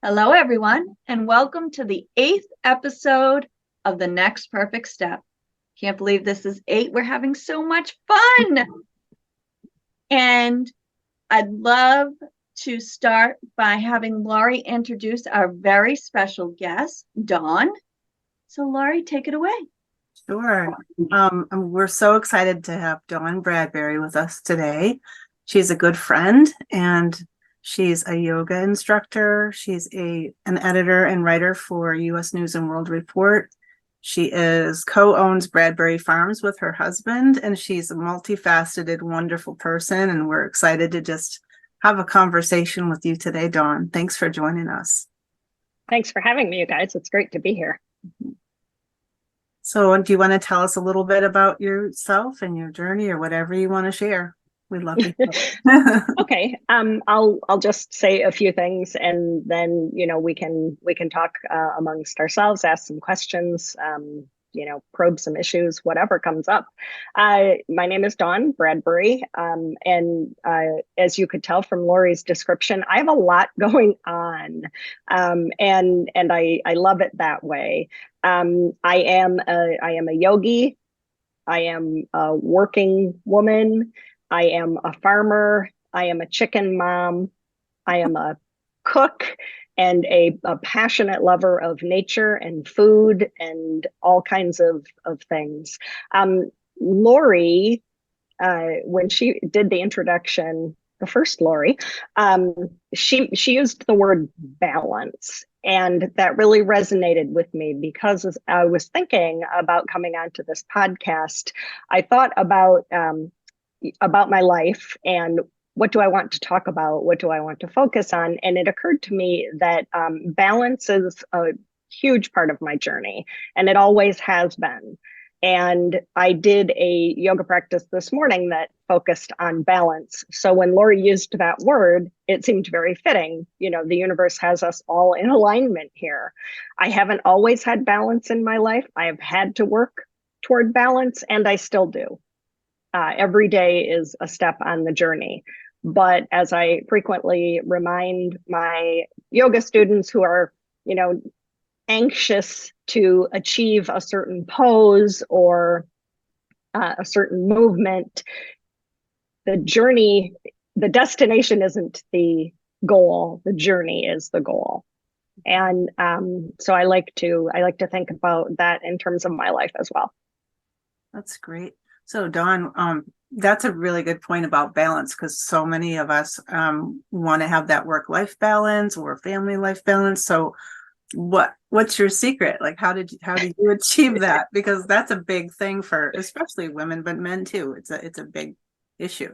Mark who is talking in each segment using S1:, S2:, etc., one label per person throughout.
S1: Hello, everyone, and welcome to the 8th episode of The Next Perfect Step. Can't believe this is 8. We're having so much fun. And I'd love to start by having Laurie introduce our very special guest, Dawn. So, Laurie, take it away.
S2: Sure. We're so excited to have Dawn Bradbury with us today. She's a good friend and she's a yoga instructor. She's an editor and writer for U.S. News and World Report. She co-owns Bradbury Farms with her husband, and she's a multifaceted, wonderful person. And we're excited to just have a conversation with you today, Dawn. Thanks for joining us.
S3: Thanks for having me, you guys. It's great to be here.
S2: So do you want to tell us a little bit about yourself and your journey or whatever you want to share? We'd love to hear.
S3: Okay. I'll just say a few things and then, we can talk amongst ourselves, ask some questions, probe some issues, whatever comes up. My name is Dawn Bradbury. And as you could tell from Laurie's description, I have a lot going on. And I love it that way. I am a yogi. I am a working woman. I am a farmer. I am a chicken mom. I am a cook and a passionate lover of nature and food and all kinds of things. Laurie, when she did the introduction, the first Laurie, she used the word balance. And that really resonated with me because as I was thinking about coming onto this podcast, I thought about my life and what do I want to talk about? What do I want to focus on? And it occurred to me that balance is a huge part of my journey, and it always has been. And I did a yoga practice this morning that focused on balance. So when Laurie used that word, it seemed very fitting. The universe has us all in alignment here. I haven't always had balance in my life. I have had to work toward balance, and I still do. Every day is a step on the journey. But as I frequently remind my yoga students who are, anxious to achieve a certain pose or a certain movement, the journey, the destination isn't the goal. The journey is the goal. And so I like to think about that in terms of my life as well.
S2: That's great. So Dawn, that's a really good point about balance because so many of us want to have that work-life balance or family life balance. So what's your secret? Like how did you achieve that? Because that's a big thing for especially women, but men too. It's a big issue.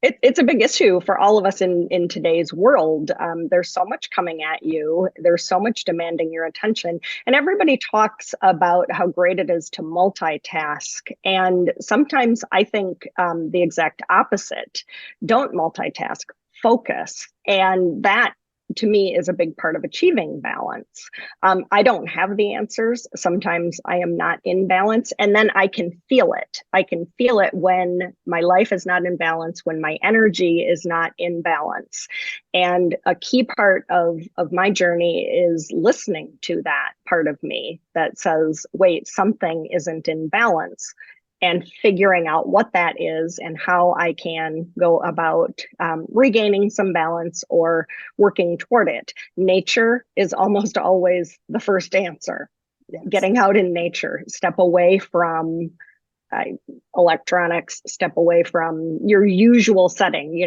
S3: It's a big issue for all of us in today's world. There's so much coming at you. There's so much demanding your attention. And everybody talks about how great it is to multitask. And sometimes I think the exact opposite. Don't multitask, focus. And that to me is a big part of achieving balance. I don't have the answers. Sometimes I am not in balance, and then I can feel it. I can feel it when my life is not in balance, when my energy is not in balance. And a key part of my journey is listening to that part of me that says, wait, something isn't in balance, and figuring out what that is and how I can go about regaining some balance or working toward it. Nature is almost always the first answer. Yes. Getting out in nature, step away from electronics, step away from your usual setting.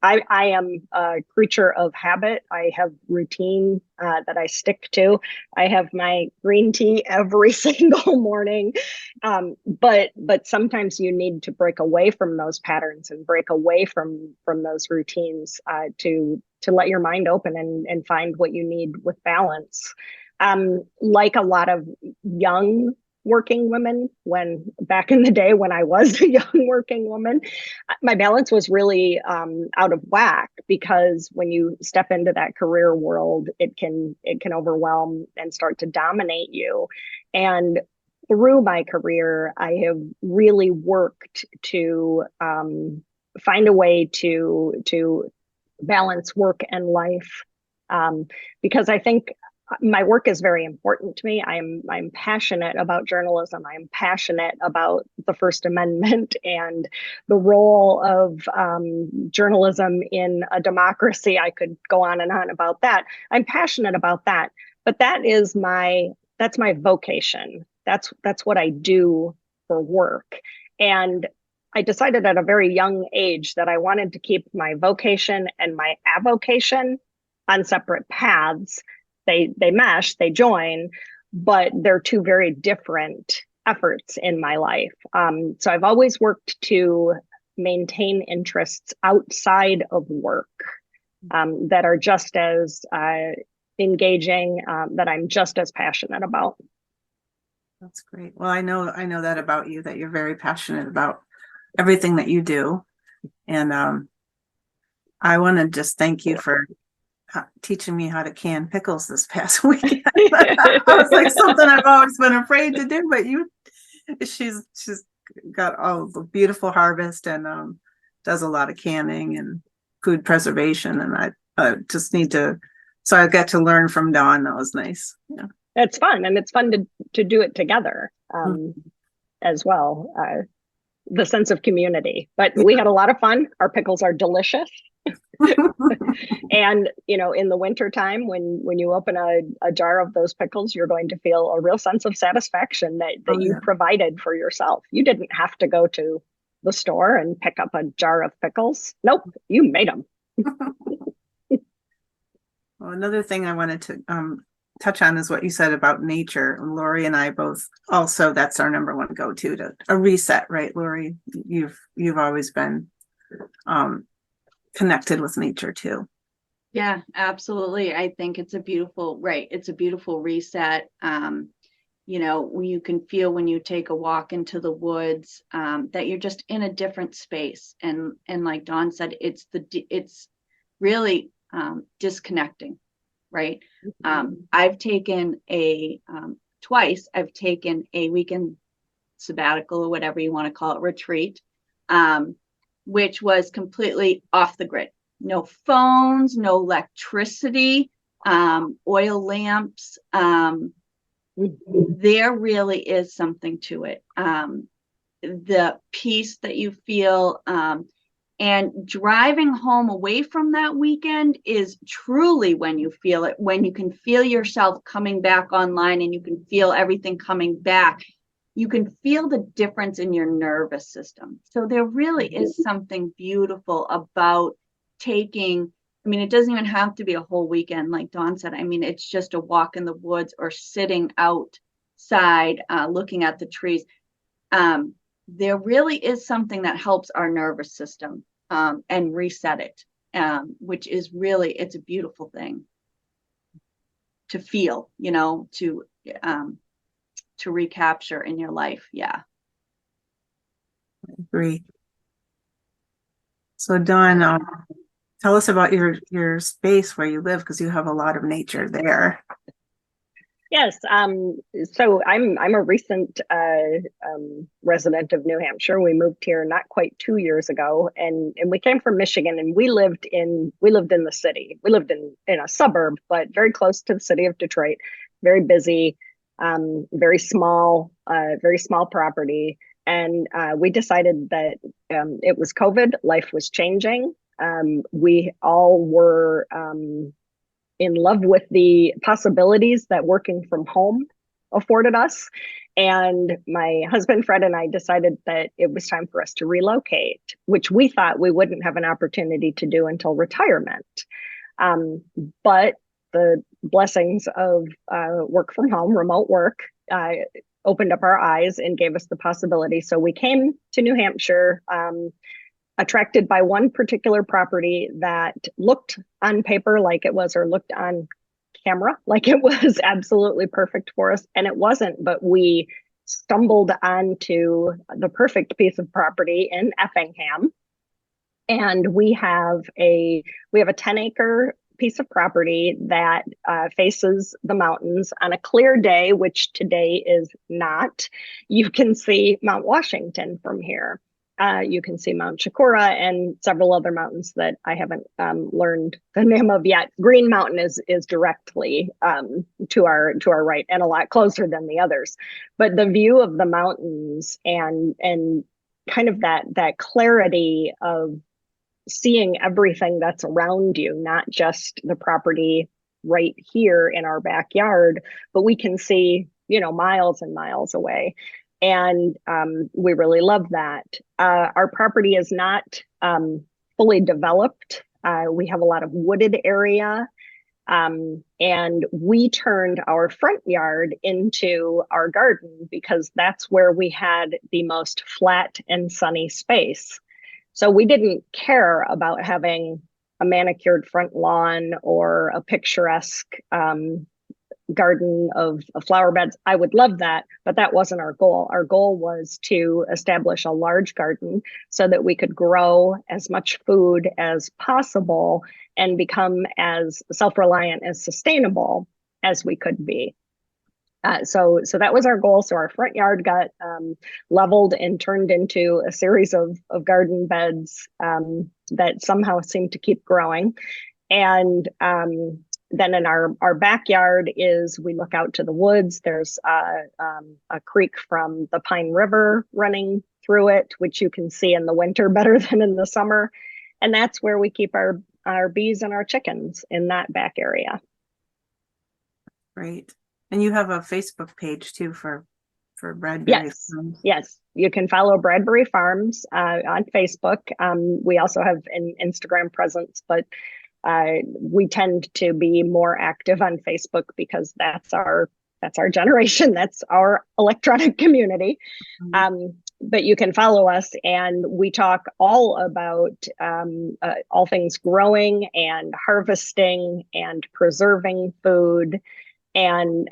S3: I am a creature of habit. I have routine that I stick to. I have my green tea every single morning. But sometimes you need to break away from those patterns and break away from those routines to let your mind open and find what you need with balance. Like a lot of young working women, when back in the day when I was a young working woman, my balance was really out of whack, because when you step into that career world, it can overwhelm and start to dominate you. And through my career, I have really worked to find a way to balance work and life because I think my work is very important to me. I'm passionate about journalism. I'm passionate about the First Amendment and the role of journalism in a democracy. I could go on and on about that. I'm passionate about that, but that's my vocation. That's what I do for work. And I decided at a very young age that I wanted to keep my vocation and my avocation on separate paths. They mesh, they join, but they're two very different efforts in my life. So I've always worked to maintain interests outside of work that are just as engaging, that I'm just as passionate about.
S2: That's great. Well, I know that about you, that you're very passionate about everything that you do. And I want to just thank you for teaching me how to can pickles this past weekend. That was like something I've always been afraid to do, but she's got all the beautiful harvest and does a lot of canning and food preservation. And I just need to, so I got to learn from Dawn. That was nice. Yeah.
S3: It's fun, and it's fun to do it together as well. The sense of community, but we had a lot of fun. Our pickles are delicious. And in the winter time, when you open a jar of those pickles, you're going to feel a real sense of satisfaction that you provided for yourself. You didn't have to go to the store and pick up a jar of pickles. Nope, you made them.
S2: Well, another thing I wanted to touch on is what you said about nature. And Lori and I both also, that's our number one go-to, to a reset, right, Lori? You've always been connected with nature too.
S1: Yeah, absolutely. I think it's a beautiful reset. You can feel when you take a walk into the woods that you're just in a different space. And like Dawn said, it's really disconnecting, right? I've taken twice I've taken a weekend sabbatical, or whatever you want to call it, retreat, which was completely off the grid. No phones, no electricity, oil lamps. There really is something to it. The peace that you feel, and driving home away from that weekend is truly when you feel it, when you can feel yourself coming back online and you can feel everything coming back. You can feel the difference in your nervous system. So there really is something beautiful about taking, it doesn't even have to be a whole weekend, like Dawn said. It's just a walk in the woods or sitting outside, looking at the trees. There really is something that helps our nervous system and reset it, which is really, it's a beautiful thing to feel, to recapture in your life. Yeah.
S2: I agree. So Dawn, tell us about your space where you live, because you have a lot of nature there.
S3: Yes. So I'm a recent resident of New Hampshire. We moved here not quite 2 years ago, and we came from Michigan, and we lived in the city. We lived in a suburb, but very close to the city of Detroit. Very busy, very small property. And we decided that it was COVID. Life was changing. We all were in love with the possibilities that working from home afforded us. And my husband, Fred, and I decided that it was time for us to relocate, which we thought we wouldn't have an opportunity to do until retirement. But the blessings of work from home, remote work, opened up our eyes and gave us the possibility. So we came to New Hampshire, attracted by one particular property that looked on paper like it was, or looked on camera like it was absolutely perfect for us. And it wasn't, but we stumbled onto the perfect piece of property in Effingham. And we have a 10-acre piece of property that faces the mountains. On a clear day, which today is not, you can see Mount Washington from here. You can see Mount Shakura and several other mountains that I haven't learned the name of yet. Green Mountain is directly to our right and a lot closer than the others. But the view of the mountains and kind of that clarity of seeing everything that's around you, not just the property right here in our backyard, but we can see, miles and miles away. And we really love that. Our property is not fully developed. We have a lot of wooded area. And we turned our front yard into our garden because that's where we had the most flat and sunny space. So we didn't care about having a manicured front lawn or a picturesque garden of flower beds. I would love that, but that wasn't our goal. Our goal was to establish a large garden so that we could grow as much food as possible and become as self-reliant and sustainable as we could be. So that was our goal. So our front yard got leveled and turned into a series of garden beds that somehow seemed to keep growing. And then in our backyard we look out to the woods. There's a creek from the Pine River running through it, which you can see in the winter better than in the summer. And that's where we keep our bees and our chickens, in that back area.
S2: Great. And you have a Facebook page too for Bradbury Farms.
S3: Yes. You can follow Bradbury Farms on Facebook. We also have an Instagram presence, but we tend to be more active on Facebook because that's our generation. That's our electronic community. But you can follow us, and we talk all about all things growing and harvesting and preserving food, and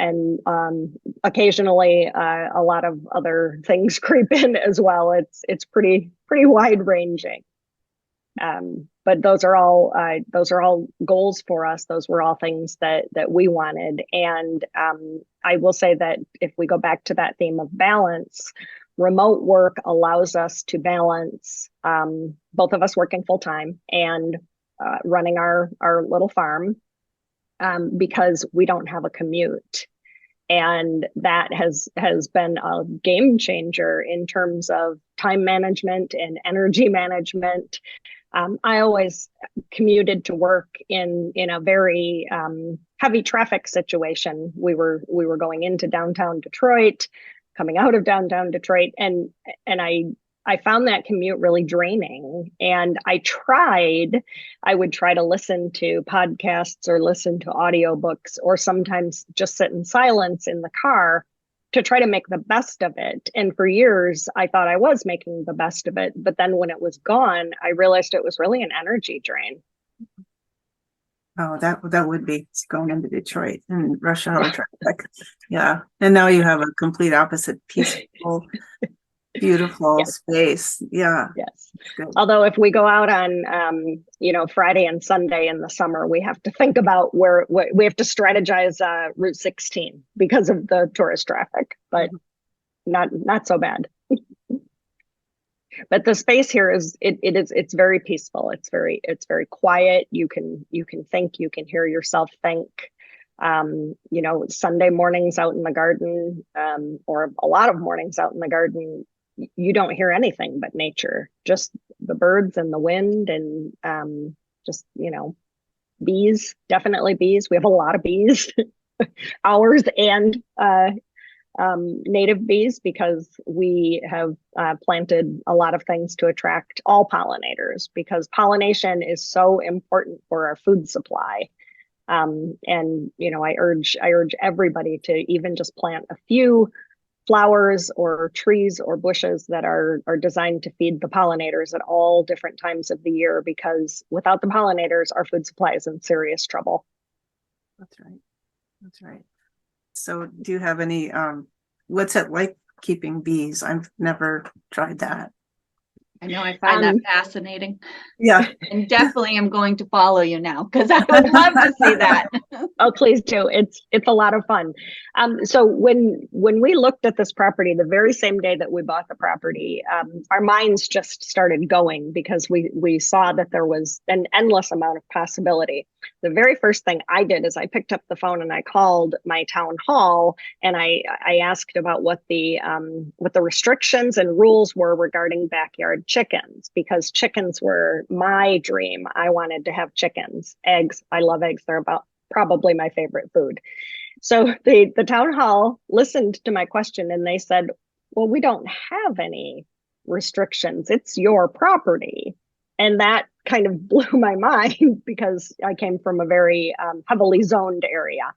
S3: occasionally a lot of other things creep in as well. It's pretty wide ranging. But those are all goals for us. Those were all things that we wanted. And I will say that if we go back to that theme of balance, remote work allows us to balance both of us working full time and running our little farm because we don't have a commute. And that has been a game changer in terms of time management and energy management. I always commuted to work in a very heavy traffic situation. We were going into downtown Detroit, coming out of downtown Detroit, and I found that commute really draining. And I would try to listen to podcasts or listen to audiobooks, or sometimes just sit in silence in the car to try to make the best of it. And for years, I thought I was making the best of it. But then when it was gone, I realized it was really an energy drain.
S2: Oh, that would be going into Detroit and rush hour traffic. Yeah. And now you have a complete opposite, peaceful, beautiful space. Yeah.
S3: Yes. Although if we go out on, Friday and Sunday in the summer, we have to think about where we have to strategize Route 16 because of the tourist traffic, but not so bad. But the space here it's very peaceful. It's very quiet. You can think, you can hear yourself think. Sunday mornings out in the garden, or a lot of mornings out in the garden, you don't hear anything but nature, just the birds and the wind, and bees, definitely bees. We have a lot of bees, ours and native bees, because we have planted a lot of things to attract all pollinators, because pollination is so important for our food supply. And I urge everybody to even just plant a few flowers or trees or bushes that are designed to feed the pollinators at all different times of the year, because without the pollinators, our food supply is in serious trouble.
S2: That's right. So do you have any, what's it like keeping bees? I've never tried that.
S1: I know, I find that fascinating,
S2: Yeah.
S1: and definitely am going to follow you now because I would love to see that.
S3: Oh, please do. It's a lot of fun. So when we looked at this property, the very same day that we bought the property, our minds just started going because we saw that there was an endless amount of possibility. The very first thing I did is I picked up the phone and I called my town hall and I asked about what the restrictions and rules were regarding backyard chickens, because chickens were my dream. I wanted to have chickens, eggs. I love eggs. They're about probably my favorite food. So the town hall listened to my question and they said, well, we don't have any restrictions. It's your property. And that kind of blew my mind because I came from a very heavily zoned area.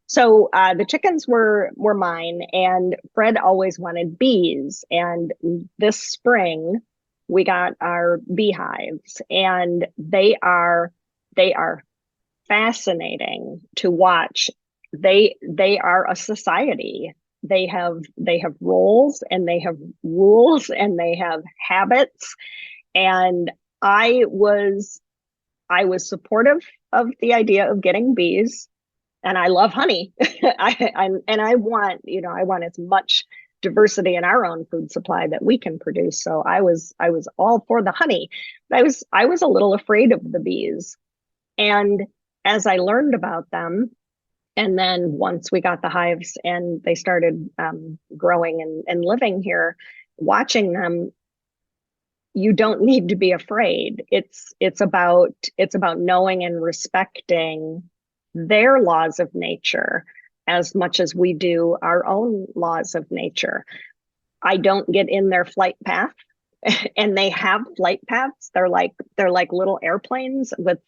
S3: So the chickens were mine, and Fred always wanted bees. And this spring, we got our beehives, and they are fascinating to watch. They are a society. They have roles and they have rules and they have habits. And I was supportive of the idea of getting bees, and I love honey. I want as much diversity in our own food supply that we can produce. So I was all for the honey. But I was a little afraid of the bees. And as I learned about them, and then once we got the hives and they started growing and living here, watching them, you don't need to be afraid. It's about knowing and respecting their laws of nature as much as we do our own laws of nature. I don't get in their flight path, and they have flight paths. They're like little airplanes with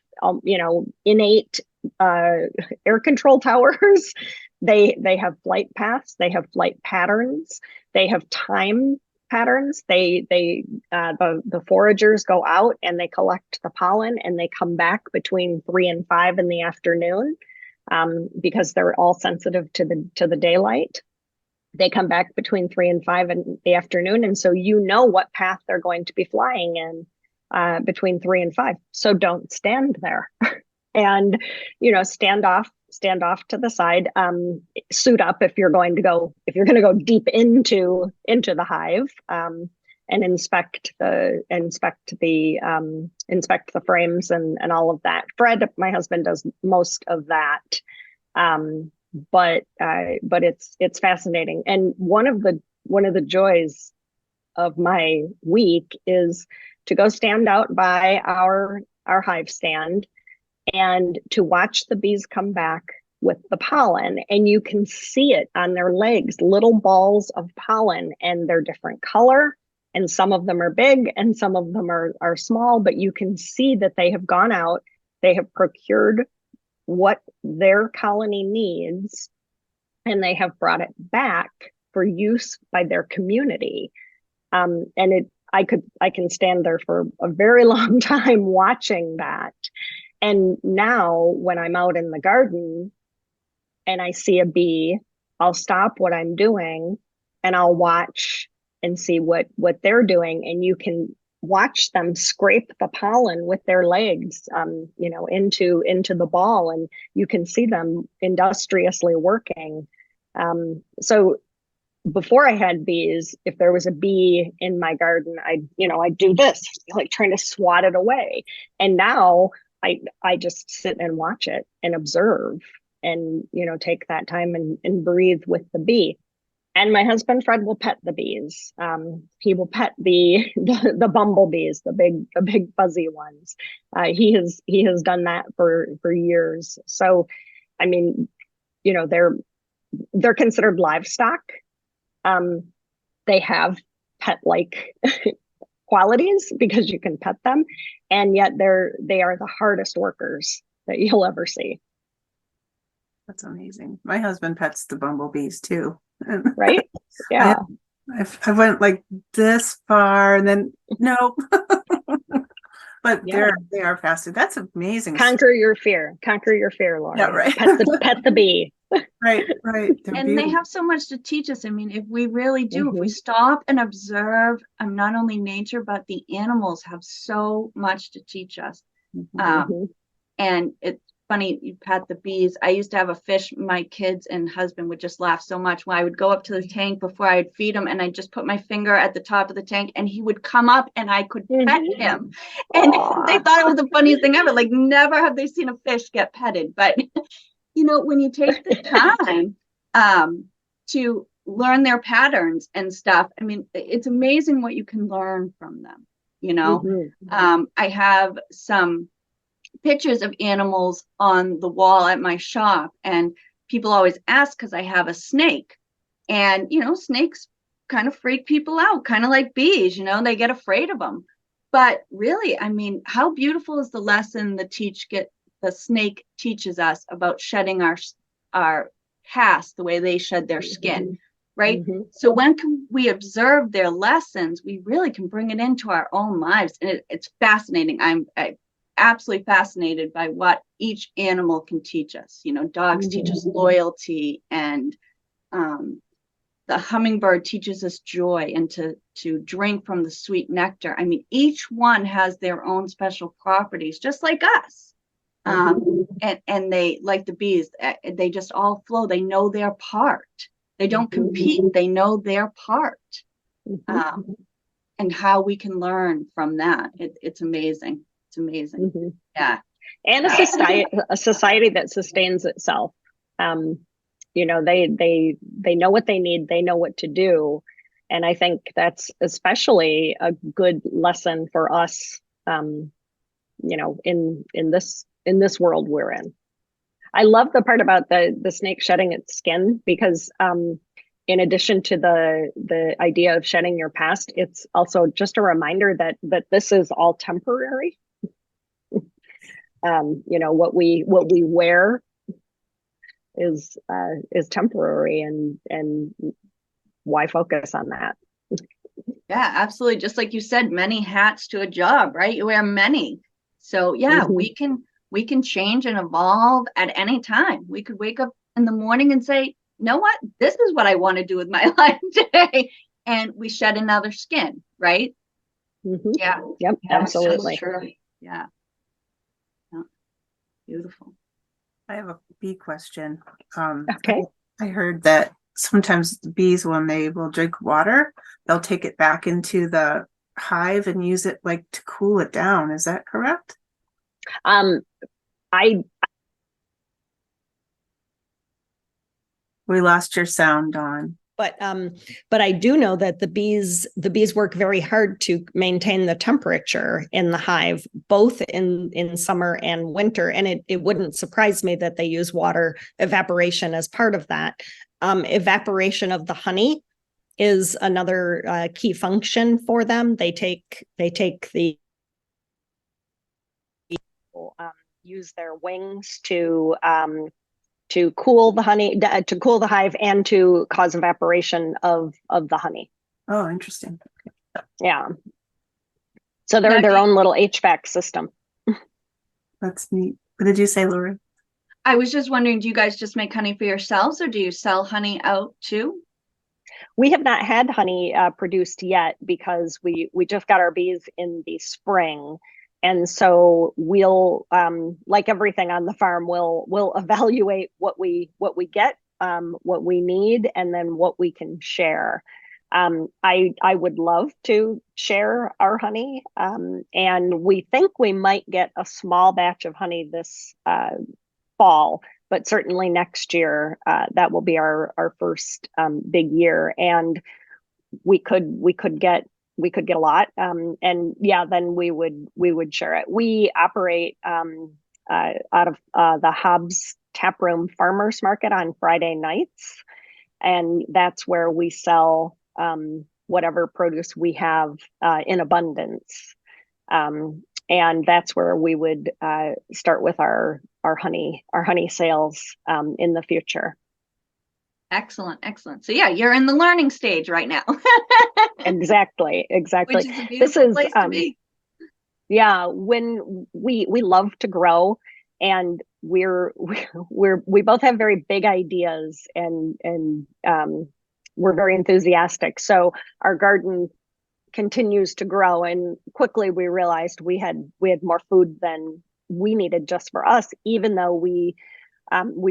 S3: innate air control towers. They have flight paths. They have flight patterns. They have time patterns. The foragers go out and they collect the pollen and they come back between 3 and 5 in the afternoon, because they're all sensitive to the daylight. They come back between 3 and 5 in the afternoon, and so you know what path they're going to be flying in between 3 and 5. So don't stand there, and stand off to the side. Suit up if you're going to go deep into the hive, and inspect the frames and all of that. Fred, my husband, does most of that. But it's fascinating. And one of the joys of my week is to go stand out by our hive stand and to watch the bees come back with the pollen, and you can see it on their legs, little balls of pollen, and they're different color, and some of them are big and some of them are small, but you can see that they have gone out, they have procured what their colony needs, and they have brought it back for use by their community. I can stand there for a very long time watching that. And now when I'm out in the garden and I see a bee, I'll stop what I'm doing and I'll watch and see what they're doing. And you can watch them scrape the pollen with their legs, into the ball, and you can see them industriously working. So before I had bees, if there was a bee in my garden, I'd do this, like trying to swat it away. And now I just sit and watch it and observe and, take that time and breathe with the bee. And my husband, Fred, will pet the bees. He will pet the bumblebees, the big fuzzy ones. He has done that for years. So, I mean, they're considered livestock. They have pet-like qualities because you can pet them, and yet they are the hardest workers that you'll ever see.
S2: That's amazing. My husband pets the bumblebees too.
S3: Right? Yeah.
S2: I went like this far and then no. But
S3: Yeah.
S2: they are fascinating. That's amazing.
S3: Conquer your fear, Laura.
S2: Yeah, right.
S3: Pet the bee.
S2: Right, right. They're
S1: And they
S2: beautiful.
S1: have so much to teach us. I mean, if we really do, if we
S3: Mhm.
S1: stop and observe, not only nature, but the animals have so much to teach us.
S2: Mhm.
S1: Um, and it's funny, you pat the bees. I used to have a fish, my kids and husband would just laugh so much when I would go up to the tank before I'd feed him, and I'd just put my finger at the top of the tank and he would come up and I could pet
S3: Mhm.
S1: him. And they
S3: Aw.
S1: thought it was the funniest thing ever. Like, never have they seen a fish get petted. But when you take the time to learn their patterns and stuff, I mean, it's amazing what you can learn from them.
S3: Mhm.
S1: I have some pictures of animals on the wall at my shop, and people always ask because I have a snake. And snakes kind of freak people out, kind of like bees. They get afraid of them. But really, I mean, how beautiful is the lesson the snake teaches us about shedding our past the way they shed their skin, right?
S3: Mhm.
S1: So when we observe their lessons, we really can bring it into our own lives, and it's fascinating. I'm absolutely fascinated by what each animal can teach us. Dogs teach us loyalty, and the hummingbird teaches us joy and to drink from the sweet nectar. I mean, each one has their own special properties, just like us. And they, like the bees, they just all flow. They know their part. They don't compete. They know their part.
S3: Mhm.
S1: And how we can learn from that. It's amazing. It's amazing.
S3: Mhm.
S1: Yeah.
S3: And a society that sustains itself. Um, they know what they need, they know what to do, and I think that's especially a good lesson for us. In this world we're in. I love the part about the snake shedding its skin because in addition to the idea of shedding your past, it's also just a reminder that this is all temporary. What we wear is temporary, and why focus on that?
S1: Yeah, absolutely. Just like you said, many hats to a job, right? You wear many. So yeah,
S3: Mhm.
S1: we can change and evolve at any time. We could wake up in the morning and say, you know what? This is what I want to do with my life today. And we shed another skin, right?
S3: Mhm.
S1: Yeah.
S3: Yep,
S1: Yeah, that's
S3: absolutely.
S1: true. Yeah. Yeah. Beautiful.
S2: I have a bee question.
S3: Okay.
S2: I heard that sometimes the bees, when they will drink water, they'll take it back into the hive and use it like to cool it down. Is that correct?
S3: Um, I
S2: We lost your sound, Dawn.
S4: But I do know that the bees work very hard to maintain the temperature in the hive, both in summer and winter. And it wouldn't surprise me that they use water evaporation as part of that. Evaporation of the honey is another key function for them. They take the use their wings to cool the honey, to cool the hive, and to cause evaporation of the honey.
S2: Oh, interesting.
S3: Yeah. So they're
S1: Now,
S3: their own little HVAC system.
S2: That's neat. What did you say, Lori?
S1: I was just wondering, do you guys just make honey for yourselves, or do you sell honey out too?
S3: We have not had honey produced yet because we just got our bees in the spring. And so we'll, like everything on the farm, we'll evaluate what we get, what we need, and then what we can share. I would love to share our honey, and we think we might get a small batch of honey this fall, but certainly next year that will be our first big year, and we could get a lot, and yeah, then we would share it. We operate out of the Hobbs Tap Room Farmers Market on Friday nights, and that's where we sell whatever produce we have in abundance. And that's where we would start with our honey sales in the future.
S1: Excellent, excellent. So yeah, you're in the learning stage right now.
S3: Exactly.
S1: Which is a
S3: This
S1: beautiful
S3: is
S1: place to be.
S3: yeah, when we love to grow, and we both have very big ideas, and we're very enthusiastic. So our garden continues to grow, and quickly we realized we had more food than we needed just for us, even though we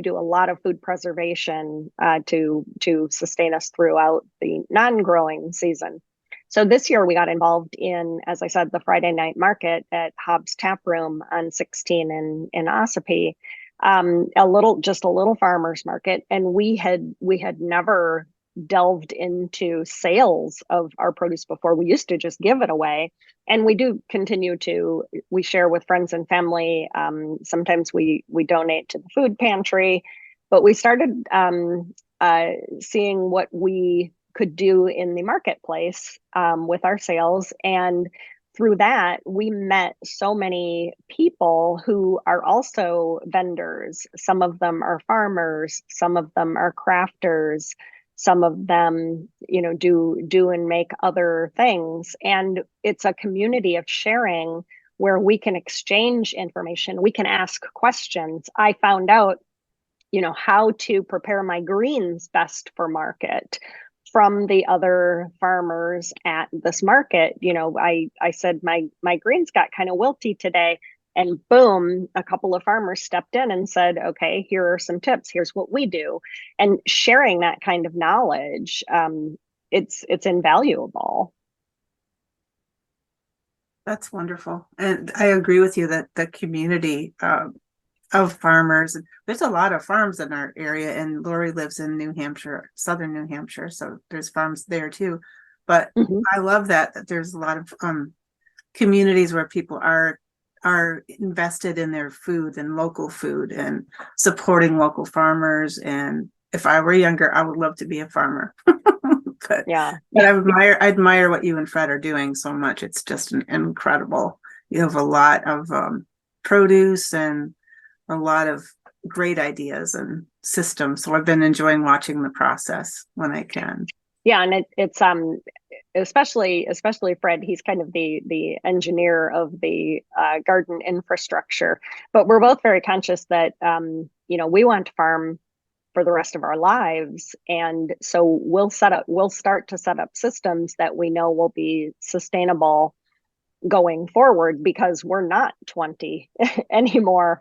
S3: do a lot of food preservation to sustain us throughout the non-growing season. So this year we got involved in, as I said, the Friday night market at Hobbs Tap Room on 16 in Ossipee, just a little farmers market, and we had never delved into sales of our produce before. We used to just give it away, and we do continue to. We share with friends and family. Sometimes we donate to the food pantry, but we started seeing what we could do in the marketplace with our sales, and through that we met so many people who are also vendors. Some of them are farmers, some of them are crafters, some of them, do and make other things. And it's a community of sharing where we can exchange information, we can ask questions. I found out, how to prepare my greens best for market from the other farmers at this market. I said my greens got kind of wilty today, and boom, a couple of farmers stepped in and said, okay, here are some tips, here's what we do. And sharing that kind of knowledge, it's invaluable.
S2: That's wonderful. And I agree with you that the community of farmers, there's a lot of farms in our area, and Lori lives in New Hampshire, southern New Hampshire, so there's farms there too. But I love that there's a lot of communities where people are invested in their food and local food and supporting local farmers. And if I were younger, I would love to be a farmer. But I admire what you and Fred are doing so much. It's just incredible. You have a lot of produce and a lot of great ideas and systems. So I've been enjoying watching the process when I can.
S3: Yeah, and it's especially Fred. He's kind of the engineer of the garden infrastructure. But we're both very conscious that we want to farm for the rest of our lives, and so we'll start to set up systems that we know will be sustainable going forward, because we're not 20 anymore,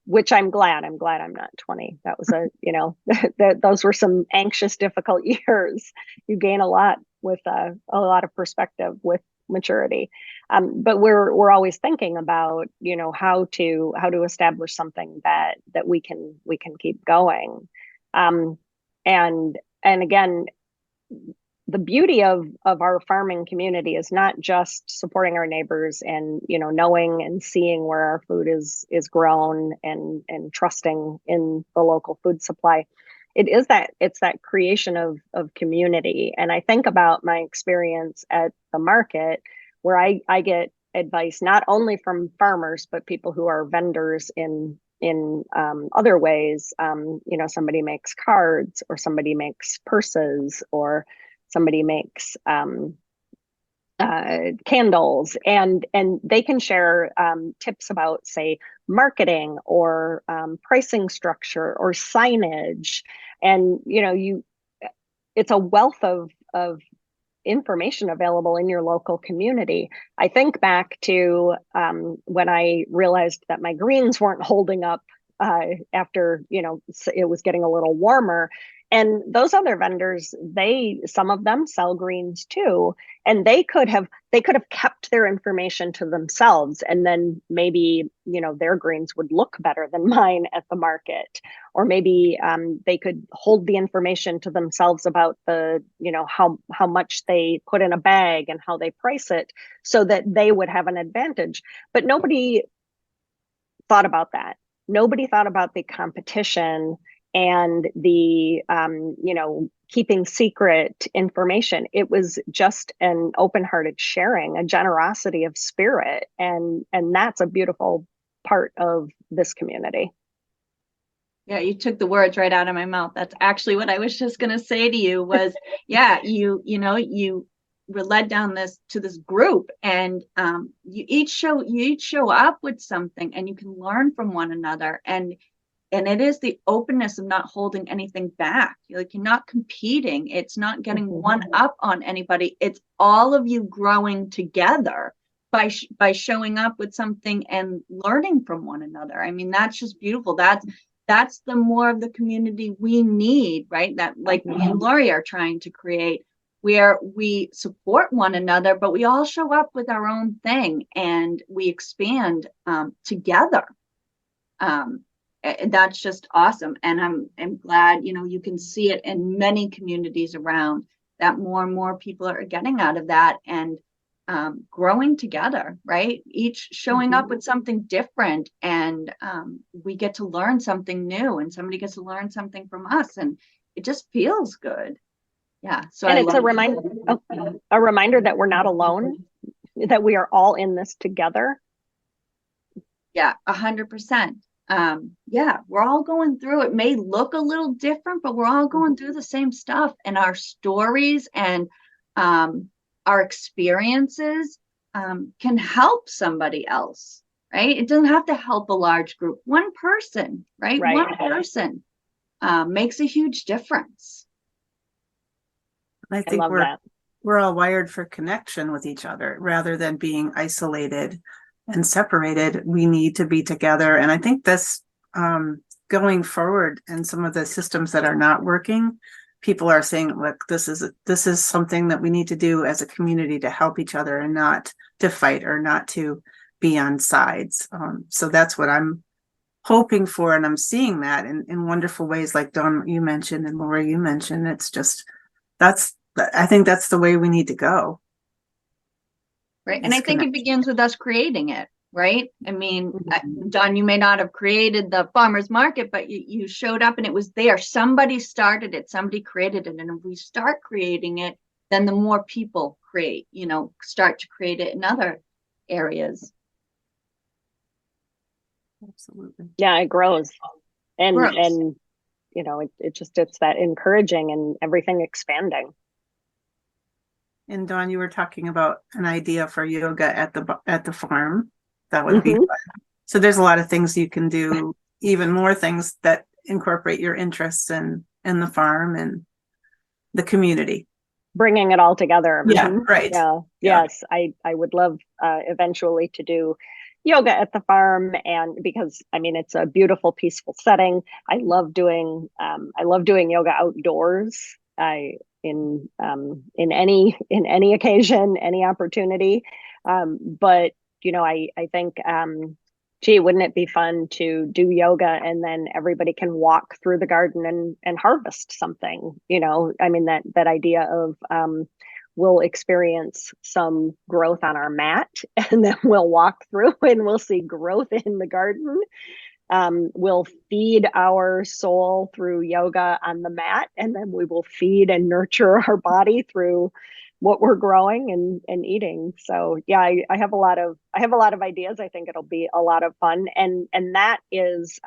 S3: which I'm glad I'm not 20. That was those were some anxious, difficult years. You gain a lot with a lot of perspective with maturity, but we're always thinking about how to establish something that we can keep going, and again, the beauty of our farming community is not just supporting our neighbors and knowing and seeing where our food is grown and trusting in the local food supply. It's that creation of community. And I think about my experience at the market, where I get advice not only from farmers but people who are vendors in other ways. Somebody makes cards, or somebody makes purses, or somebody makes candles, and they can share tips about, say, marketing or pricing structure or signage. And it's a wealth of information available in your local community. I think back to when I realized that my greens weren't holding up after it was getting a little warmer. And those other vendors, some of them sell greens too, and they could have kept their information to themselves, and then maybe their greens would look better than mine at the market, or maybe they could hold the information to themselves about the how much they put in a bag and how they price it, so that they would have an advantage. But nobody thought about that. Nobody thought about the competition and the keeping secret information. It was just an open-hearted sharing, a generosity of spirit, and that's a beautiful part of this community.
S1: Yeah, you took the words right out of my mouth. That's actually what I was just going to say to you was, yeah, you we're led down this to this group, and you each show up with something, and you can learn from one another, and it is the openness of not holding anything back. Like, you're not competing. It's not getting one up on anybody. It's all of you growing together by showing up with something and learning from one another. I mean, that's just beautiful. That's the more of the community we need, right? That, like, me and Lori are trying to create, where we support one another, but we all show up with our own thing, and we expand together. That's just awesome. And I'm glad, you can see it in many communities around, that more and more people are getting out of that and growing together, right? Each showing up with something different, and we get to learn something new, and somebody gets to learn something from us, and it just feels good. Yeah. So
S3: and it's a reminder that we're not alone, that we are all in this together.
S1: Yeah, 100%. Yeah, we're all going through it. May look a little different, but we're all going through the same stuff, and our stories and our experiences can help somebody else, right? It doesn't have to help a large group. One person, right? One person makes a huge difference.
S2: I think
S3: love that.
S2: we're all wired for connection with each other rather than being isolated and separated. We need to be together. And I think this going forward, and some of the systems that are not working, people are saying, look, this is something that we need to do as a community to help each other, and not to fight or not to be on sides. So that's what I'm hoping for. And I'm seeing that in wonderful ways, like Dawn, you mentioned, and Laura, you mentioned. It's just, I think that's the way we need to go.
S1: Right. And I think it begins with us creating it, right? I mean, Dawn, you may not have created the farmers market, but you showed up and it was there. Somebody started it, somebody created it. And if we start creating it, then the more people create, start to create it in other areas.
S2: Absolutely.
S3: Yeah, it grows. And it's that encouraging and everything expanding.
S2: And Dawn, you were talking about an idea for yoga at the farm. That would be fun. So there's a lot of things you can do, even more things that incorporate your interests in the farm and the community.
S3: Bringing it all together.
S2: Yeah, right.
S3: Yeah. Yes, I would love eventually to do yoga at the farm, and because it's a beautiful, peaceful setting. I love doing yoga outdoors. In any occasion, any opportunity. But I think, gee, wouldn't it be fun to do yoga and then everybody can walk through the garden and harvest something? That idea of we'll experience some growth on our mat, and then we'll walk through and we'll see growth in the garden. We'll feed our soul through yoga on the mat, and then we will feed and nurture our body through what we're growing and eating. So yeah, I have a lot of ideas. I think it'll be a lot of fun, and that is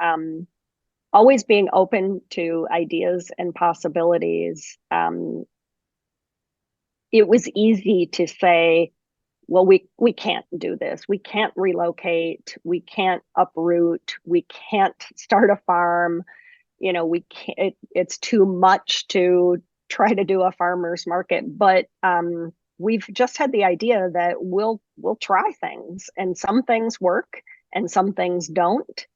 S3: always being open to ideas and possibilities. It was easy to say, well, we can't do this. We can't relocate. We can't uproot. We can't start a farm. We can't. It's too much to try to do a farmer's market. But we've just had the idea that we'll try things, and some things work, and some things don't,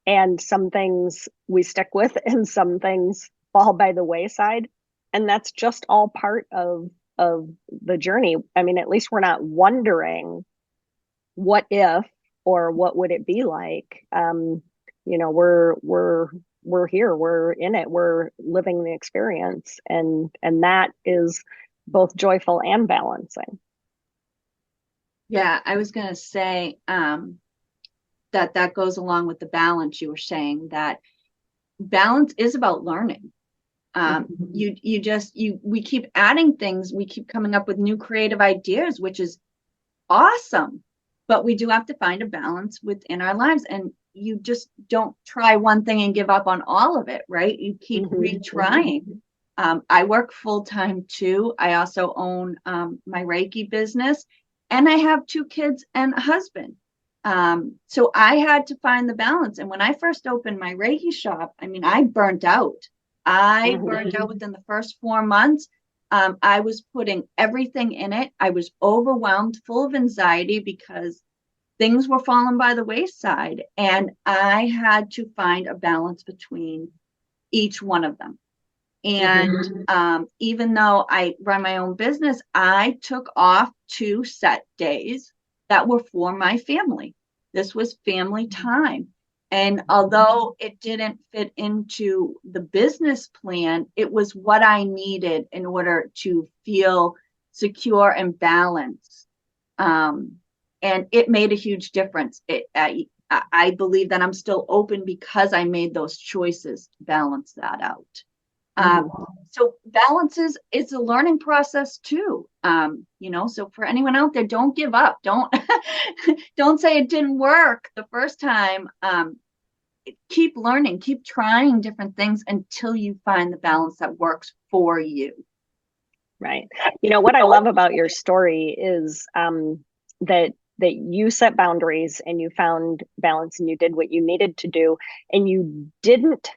S3: and some things we stick with, and some things fall by the wayside, and that's just all part of the journey. At least we're not wondering what if, or what would it be like. We're here, we're in it, we're living the experience, and that is both joyful and balancing.
S1: Yeah, I was going to say that goes along with the balance. You were saying that balance is about learning. We keep adding things, we keep coming up with new creative ideas, which is awesome, but we do have to find a balance within our lives, and you just don't try one thing and give up on all of it, right? You keep retrying. I work full-time too. I also own my Reiki business, and I have 2 kids and a husband. So I had to find the balance. And when I first opened my Reiki shop, I mean, I burnt out. I burnt out within the first 4 months. I was putting everything in it. I was overwhelmed, full of anxiety because things were falling by the wayside. And I had to find a balance between each one of them. And even though I run my own business, I took off 2 set days that were for my family. This was family time. And although it didn't fit into the business plan, it was what I needed in order to feel secure and balanced. And it made a huge difference. I believe that I'm still open because I made those choices to balance that out. So balance is a learning process too. So for anyone out there, don't give up. Don't don't say it didn't work the first time. Keep learning, keep trying different things until you find the balance that works for you.
S3: Right. What I love about your story is that you set boundaries and you found balance and you did what you needed to do, and you didn't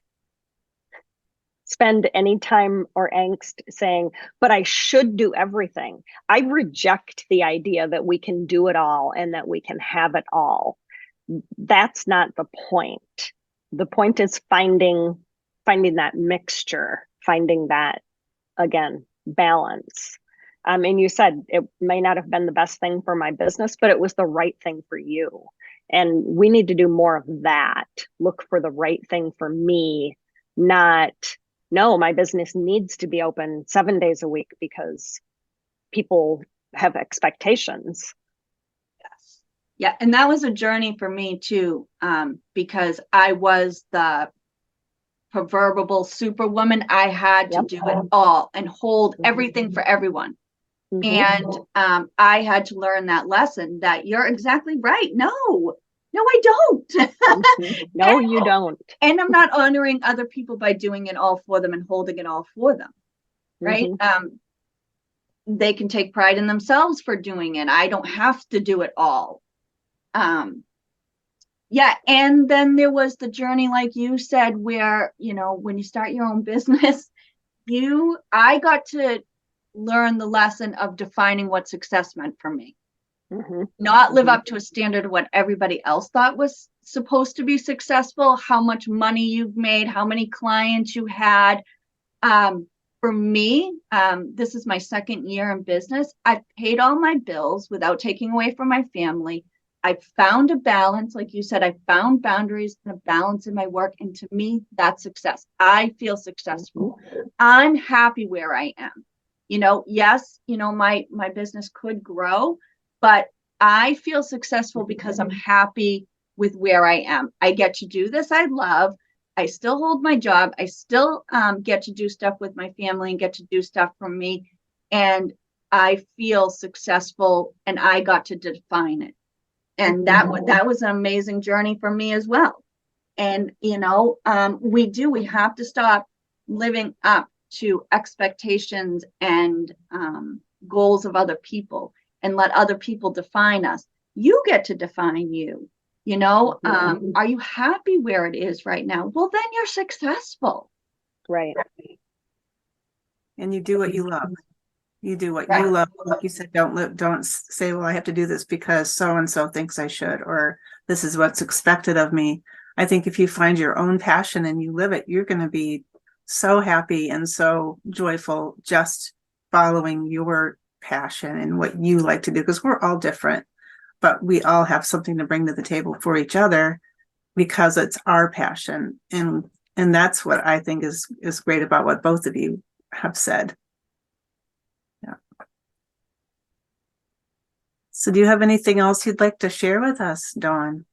S3: spend any time or angst saying, but I should do everything. I reject the idea that we can do it all and that we can have it all. That's not the point. The point is finding that mixture, finding that, again, balance. And you said it may not have been the best thing for my business, but it was the right thing for you. And we need to do more of that. Look for the right thing for me, not, no, my business needs to be open 7 days a week because people have expectations.
S1: Yes. Yeah. And that was a journey for me too, because I was the proverbial superwoman. I had to do it all and hold everything for everyone. And I had to learn that lesson that you're exactly right. No, I don't.
S3: No, you don't.
S1: And I'm not honoring other people by doing it all for them and holding it all for them. Right. They can take pride in themselves for doing it. I don't have to do it all. Yeah. And then there was the journey, like you said, where, when you start your own business, I got to learn the lesson of defining what success meant for me. Not live up to a standard of what everybody else thought was supposed to be successful, how much money you've made, how many clients you had. For me, this is my 2nd year in business. I've paid all my bills without taking away from my family. I found a balance. Like you said, I found boundaries and a balance in my work. And to me, that's success. I feel successful. I'm happy where I am. Yes, my business could grow, but I feel successful because I'm happy with where I am. I get to do this I love. I still hold my job. I still get to do stuff with my family and get to do stuff for me. And I feel successful, and I got to define it. And that was an amazing journey for me as well. And, we have to stop living up to expectations and goals of other people and let other people define us. You get to define you. Are you happy where it is right now? Well, then you're successful.
S3: Right.
S2: And you do what you love. You do what you love. Like you said, don't say, well, I have to do this because so-and-so thinks I should, or this is what's expected of me. I think if you find your own passion and you live it, you're going to be so happy and so joyful just following your passion and what you like to do, because we're all different, but we all have something to bring to the table for each other because it's our passion. And that's what I think is great about what both of you have said. Yeah. So do you have anything else you'd like to share with us, Dawn?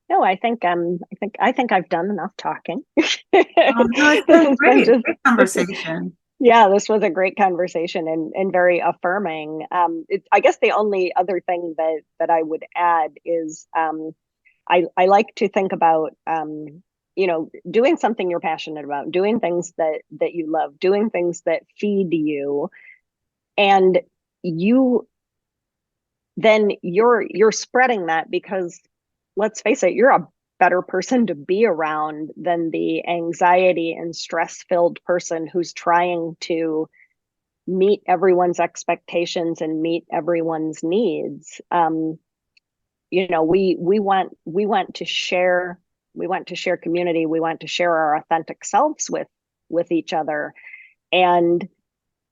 S3: No, I think I've done enough talking.
S2: No, it's been great conversation.
S3: Yeah, this was a great conversation and very affirming. I guess the only other thing that I would add is I like to think about doing something you're passionate about, doing things that you love, doing things that feed you, and you're spreading that, because let's face it, you're a better person to be around than the anxiety and stress filled person who's trying to meet everyone's expectations and meet everyone's needs. We want to share community. We want to share our authentic selves with each other. And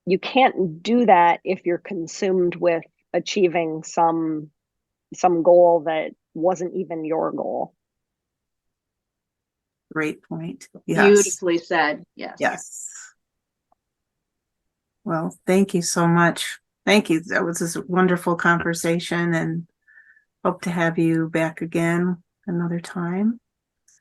S3: you can't do that if you're consumed with achieving some goal that wasn't even your goal.
S2: Great point. Yes.
S1: Beautifully said. Yes.
S2: Yes. Well, thank you so much. Thank you. That was this wonderful conversation, and hope to have you back again another time.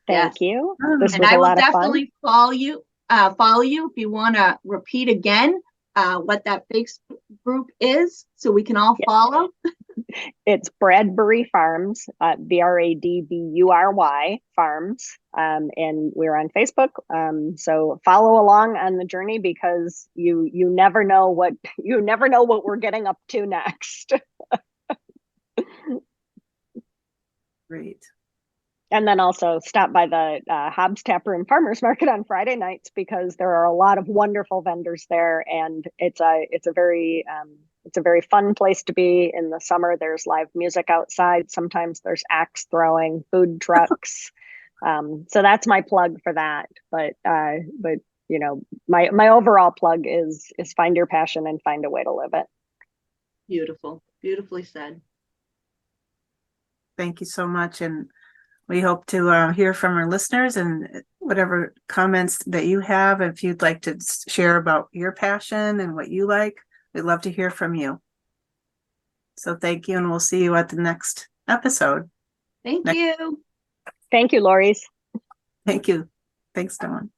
S3: Thank
S1: Yes.
S3: you.
S2: Oh.
S3: This
S1: And
S3: was
S1: I
S3: a
S1: will
S3: lot of fun.
S1: definitely follow you if you want to repeat again what that Facebook group is, so we can all follow.
S3: It's Bradbury Farms, Bradbury Farms, and we're on Facebook. So follow along on the journey, because you never know what we're getting up to next.
S2: Great.
S3: And then also stop by the Hobbs Tap Room Farmers Market on Friday nights, because there are a lot of wonderful vendors there, and it's a very fun place to be in the summer. There's live music outside. Sometimes there's axe throwing, food trucks. So that's my plug for that. But my overall plug is find your passion and find a way to live it.
S1: Beautiful. Beautifully said.
S2: Thank you so much. And we hope to hear from our listeners, and whatever comments that you have, if you'd like to share about your passion and what you like, we'd love to hear from you. So thank you, and we'll see you at the next episode.
S1: Thank you.
S3: Thank you, Lori's.
S2: Thank you. Thanks, Dawn.